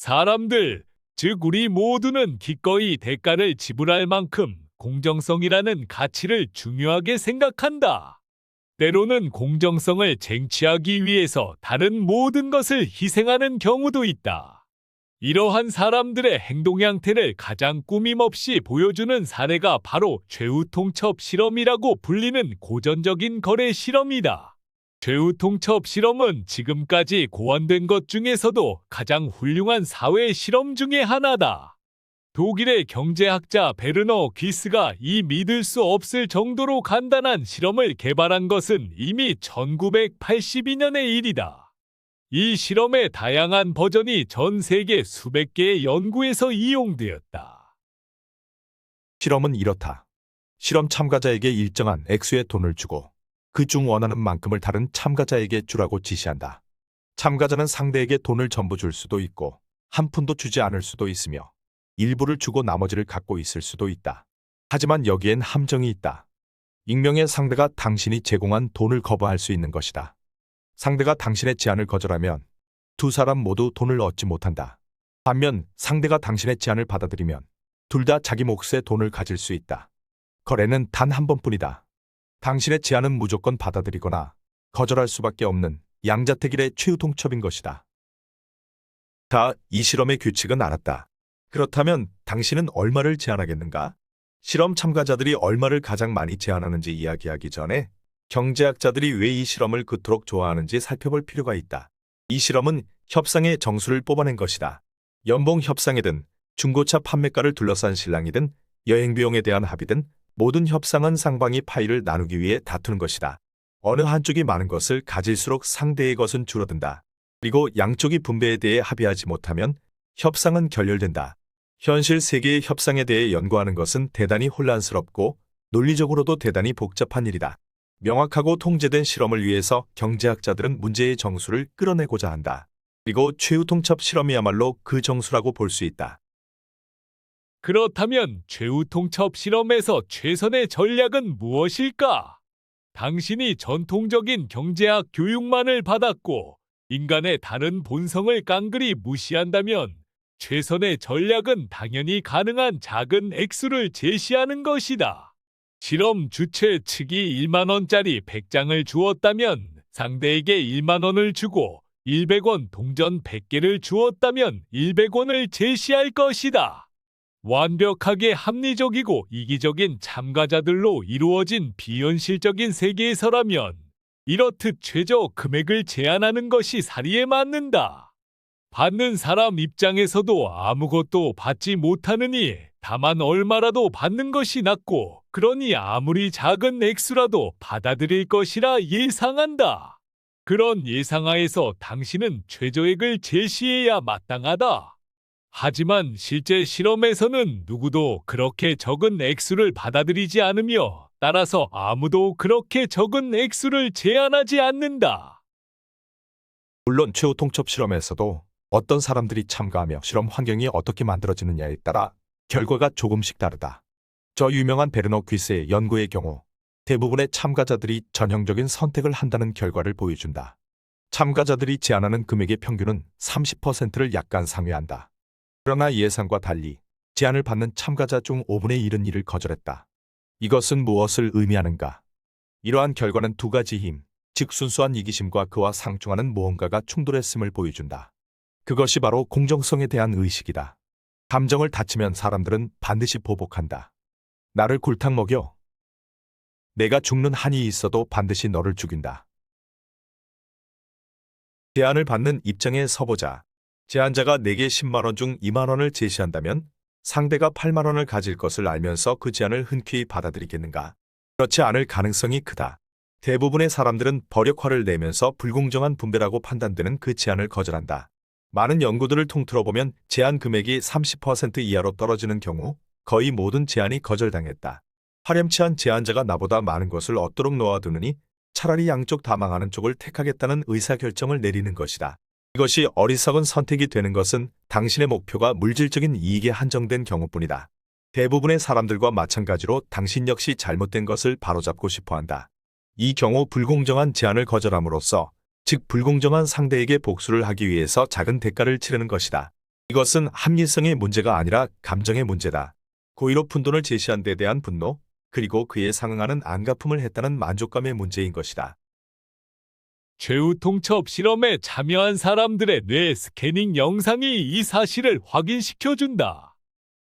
사람들, 즉 우리 모두는 기꺼이 대가를 지불할 만큼 공정성이라는 가치를 중요하게 생각한다. 때로는 공정성을 쟁취하기 위해서 다른 모든 것을 희생하는 경우도 있다. 이러한 사람들의 행동 양태를 가장 꾸밈없이 보여주는 사례가 바로 최후통첩 실험이라고 불리는 고전적인 거래 실험이다. 최후통첩 실험은 지금까지 고안된 것 중에서도 가장 훌륭한 사회 실험 중의 하나다. 독일의 경제학자 베르너 귀스가 이 믿을 수 없을 정도로 간단한 실험을 개발한 것은 이미 1982년의 일이다. 이 실험의 다양한 버전이 전 세계 수백 개의 연구에서 이용되었다. 실험은 이렇다. 실험 참가자에게 일정한 액수의 돈을 주고 그 중 원하는 만큼을 다른 참가자에게 주라고 지시한다. 참가자는 상대에게 돈을 전부 줄 수도 있고 한 푼도 주지 않을 수도 있으며 일부를 주고 나머지를 갖고 있을 수도 있다. 하지만 여기엔 함정이 있다. 익명의 상대가 당신이 제공한 돈을 거부할 수 있는 것이다. 상대가 당신의 제안을 거절하면 두 사람 모두 돈을 얻지 못한다. 반면 상대가 당신의 제안을 받아들이면 둘 다 자기 몫의 돈을 가질 수 있다. 거래는 단 한 번뿐이다. 당신의 제안은 무조건 받아들이거나 거절할 수밖에 없는 양자택일의 최후통첩인 것이다. 다 이 실험의 규칙은 알았다. 그렇다면 당신은 얼마를 제안하겠는가? 실험 참가자들이 얼마를 가장 많이 제안하는지 이야기하기 전에 경제학자들이 왜 이 실험을 그토록 좋아하는지 살펴볼 필요가 있다. 이 실험은 협상의 정수를 뽑아낸 것이다. 연봉 협상이든 중고차 판매가를 둘러싼 신랑이든 여행 비용에 대한 합의든 모든 협상은 상방이 파이를 나누기 위해 다투는 것이다. 어느 한쪽이 많은 것을 가질수록 상대의 것은 줄어든다. 그리고 양쪽이 분배에 대해 합의하지 못하면 협상은 결렬된다. 현실 세계의 협상에 대해 연구하는 것은 대단히 혼란스럽고 논리적으로도 대단히 복잡한 일이다. 명확하고 통제된 실험을 위해서 경제학자들은 문제의 정수를 끌어내고자 한다. 그리고 최후통첩 실험이야말로 그 정수라고 볼 수 있다. 그렇다면 최후통첩 실험에서 최선의 전략은 무엇일까? 당신이 전통적인 경제학 교육만을 받았고 인간의 다른 본성을 깡그리 무시한다면 최선의 전략은 당연히 가능한 작은 액수를 제시하는 것이다. 실험 주최 측이 1만 원짜리 100장을 주었다면 상대에게 1만 원을 주고 100원 동전 100개를 주었다면 100원을 제시할 것이다. 완벽하게 합리적이고 이기적인 참가자들로 이루어진 비현실적인 세계에서라면 이렇듯 최저 금액을 제한하는 것이 사리에 맞는다. 받는 사람 입장에서도 아무것도 받지 못하느니 다만 얼마라도 받는 것이 낫고 그러니 아무리 작은 액수라도 받아들일 것이라 예상한다. 그런 예상하에서 당신은 최저액을 제시해야 마땅하다. 하지만 실제 실험에서는 누구도 그렇게 적은 액수를 받아들이지 않으며 따라서 아무도 그렇게 적은 액수를 제한하지 않는다. 물론 최후통첩 실험에서도 어떤 사람들이 참가하며 실험 환경이 어떻게 만들어지느냐에 따라 결과가 조금씩 다르다. 저 유명한 베르너 귀스의 연구의 경우 대부분의 참가자들이 전형적인 선택을 한다는 결과를 보여준다. 참가자들이 제안하는 금액의 평균은 30%를 약간 상회한다. 그러나 예상과 달리 제안을 받는 참가자 중 5분의 1은 이를 거절했다. 이것은 무엇을 의미하는가? 이러한 결과는 두 가지 힘, 즉 순수한 이기심과 그와 상충하는 무언가가 충돌했음을 보여준다. 그것이 바로 공정성에 대한 의식이다. 감정을 다치면 사람들은 반드시 보복한다. 나를 골탕 먹여. 내가 죽는 한이 있어도 반드시 너를 죽인다. 제안을 받는 입장에 서보자. 제안자가 내게 10만 원 중 2만 원을 제시한다면 상대가 8만 원을 가질 것을 알면서 그 제안을 흔쾌히 받아들이겠는가? 그렇지 않을 가능성이 크다. 대부분의 사람들은 버력화를 내면서 불공정한 분배라고 판단되는 그 제안을 거절한다. 많은 연구들을 통틀어 보면 제안 금액이 30% 이하로 떨어지는 경우 거의 모든 제안이 거절당했다. 파렴치한 제안자가 나보다 많은 것을 얻도록 놓아두느니 차라리 양쪽 다 망하는 쪽을 택하겠다는 의사결정을 내리는 것이다. 이것이 어리석은 선택이 되는 것은 당신의 목표가 물질적인 이익에 한정된 경우뿐이다. 대부분의 사람들과 마찬가지로 당신 역시 잘못된 것을 바로잡고 싶어한다. 이 경우 불공정한 제안을 거절함으로써 즉 불공정한 상대에게 복수를 하기 위해서 작은 대가를 치르는 것이다. 이것은 합리성의 문제가 아니라 감정의 문제다. 고의로 푼돈을 제시한 데 대한 분노, 그리고 그에 상응하는 안갚음을 했다는 만족감의 문제인 것이다. 최후 통첩 실험에 참여한 사람들의 뇌 스캐닝 영상이 이 사실을 확인시켜준다.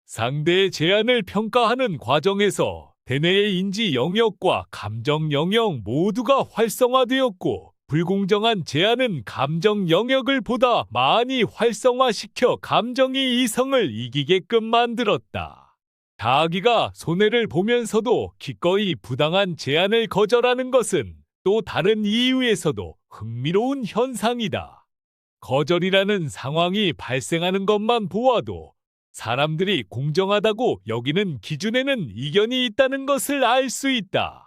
상대의 제안을 평가하는 과정에서 대뇌의 인지 영역과 감정 영역 모두가 활성화되었고, 불공정한 제안은 감정 영역을 보다 많이 활성화시켜 감정이 이성을 이기게끔 만들었다. 자기가 손해를 보면서도 기꺼이 부당한 제안을 거절하는 것은 또 다른 이유에서도 흥미로운 현상이다. 거절이라는 상황이 발생하는 것만 보아도 사람들이 공정하다고 여기는 기준에는 이견이 있다는 것을 알 수 있다.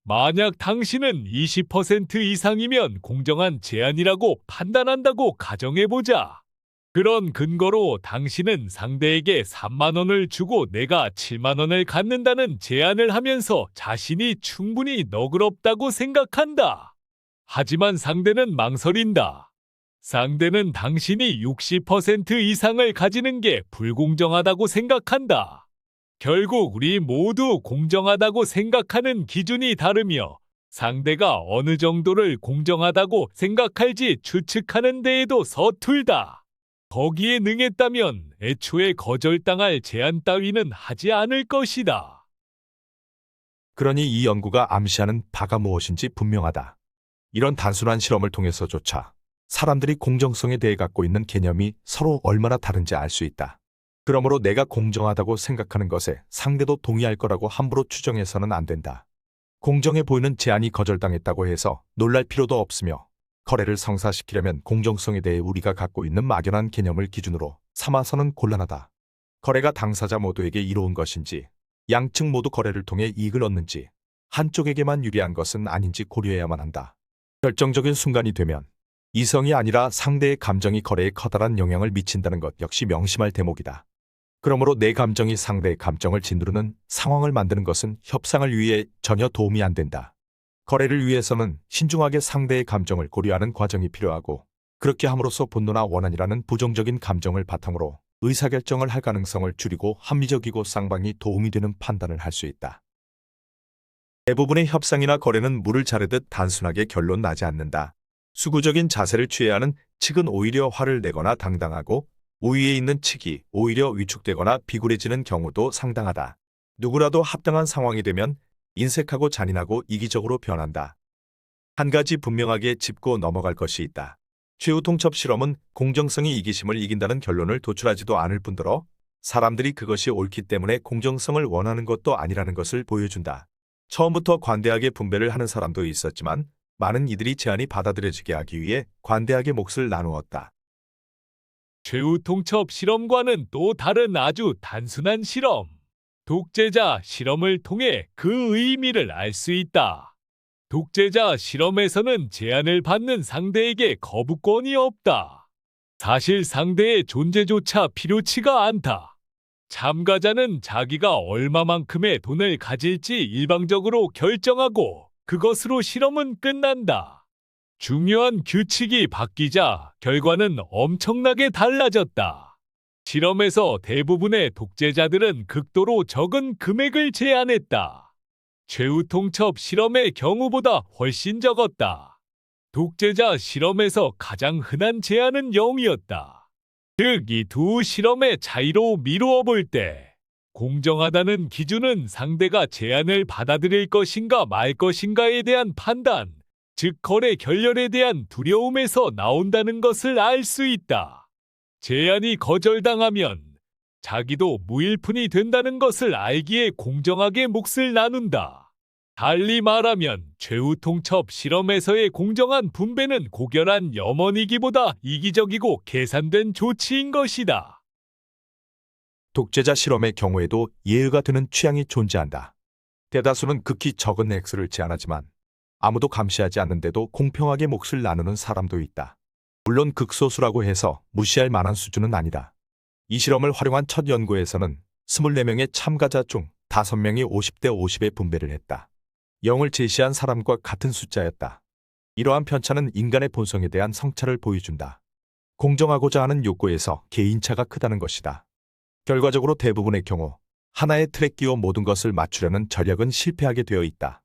만약 당신은 20% 이상이면 공정한 제안이라고 판단한다고 가정해보자. 그런 근거로 당신은 상대에게 3만 원을 주고 내가 7만 원을 갖는다는 제안을 하면서 자신이 충분히 너그럽다고 생각한다. 하지만 상대는 망설인다. 상대는 당신이 60% 이상을 가지는 게 불공정하다고 생각한다. 결국 우리 모두 공정하다고 생각하는 기준이 다르며 상대가 어느 정도를 공정하다고 생각할지 추측하는 데에도 서툴다. 거기에 능했다면 애초에 거절당할 제안 따위는 하지 않을 것이다. 그러니 이 연구가 암시하는 바가 무엇인지 분명하다. 이런 단순한 실험을 통해서조차 사람들이 공정성에 대해 갖고 있는 개념이 서로 얼마나 다른지 알 수 있다. 그러므로 내가 공정하다고 생각하는 것에 상대도 동의할 거라고 함부로 추정해서는 안 된다. 공정해 보이는 제안이 거절당했다고 해서 놀랄 필요도 없으며, 거래를 성사시키려면 공정성에 대해 우리가 갖고 있는 막연한 개념을 기준으로 삼아서는 곤란하다. 거래가 당사자 모두에게 이로운 것인지, 양측 모두 거래를 통해 이익을 얻는지, 한쪽에게만 유리한 것은 아닌지 고려해야만 한다. 결정적인 순간이 되면 이성이 아니라 상대의 감정이 거래에 커다란 영향을 미친다는 것 역시 명심할 대목이다. 그러므로 내 감정이 상대의 감정을 짓누르는 상황을 만드는 것은 협상을 위해 전혀 도움이 안 된다. 거래를 위해서는 신중하게 상대의 감정을 고려하는 과정이 필요하고, 그렇게 함으로써 분노나 원한이라는 부정적인 감정을 바탕으로 의사결정을 할 가능성을 줄이고 합리적이고 쌍방이 도움이 되는 판단을 할 수 있다. 대부분의 협상이나 거래는 물을 자르듯 단순하게 결론 나지 않는다. 수구적인 자세를 취해야 하는 측은 오히려 화를 내거나 당당하고, 우위에 있는 측이 오히려 위축되거나 비굴해지는 경우도 상당하다. 누구라도 합당한 상황이 되면 인색하고 잔인하고 이기적으로 변한다. 한 가지 분명하게 짚고 넘어갈 것이 있다. 최후 통첩 실험은 공정성이 이기심을 이긴다는 결론을 도출하지도 않을 뿐더러 사람들이 그것이 옳기 때문에 공정성을 원하는 것도 아니라는 것을 보여준다. 처음부터 관대하게 분배를 하는 사람도 있었지만, 많은 이들이 제안이 받아들여지게 하기 위해 관대하게 몫을 나누었다. 최후 통첩 실험과는 또 다른 아주 단순한 실험. 독재자 실험을 통해 그 의미를 알 수 있다. 독재자 실험에서는 제안을 받는 상대에게 거부권이 없다. 사실 상대의 존재조차 필요치가 않다. 참가자는 자기가 얼마만큼의 돈을 가질지 일방적으로 결정하고 그것으로 실험은 끝난다. 중요한 규칙이 바뀌자 결과는 엄청나게 달라졌다. 실험에서 대부분의 독재자들은 극도로 적은 금액을 제안했다. 최후 통첩 실험의 경우보다 훨씬 적었다. 독재자 실험에서 가장 흔한 제안은 0이었다. 즉, 이 두 실험의 차이로 미루어 볼 때 공정하다는 기준은 상대가 제안을 받아들일 것인가 말 것인가에 대한 판단, 즉 거래 결렬에 대한 두려움에서 나온다는 것을 알 수 있다. 제안이 거절당하면 자기도 무일푼이 된다는 것을 알기에 공정하게 몫을 나눈다. 달리 말하면 최후 통첩 실험에서의 공정한 분배는 고결한 염원이기보다 이기적이고 계산된 조치인 것이다. 독재자 실험의 경우에도 예의가 되는 취향이 존재한다. 대다수는 극히 적은 액수를 제안하지만 아무도 감시하지 않는데도 공평하게 몫을 나누는 사람도 있다. 물론 극소수라고 해서 무시할 만한 수준은 아니다. 이 실험을 활용한 첫 연구에서는 24명의 참가자 중 5명이 50대 50의 분배를 했다. 0을 제시한 사람과 같은 숫자였다. 이러한 편차는 인간의 본성에 대한 성찰을 보여준다. 공정하고자 하는 욕구에서 개인차가 크다는 것이다. 결과적으로 대부분의 경우 하나의 틀에 끼워 모든 것을 맞추려는 전략은 실패하게 되어 있다.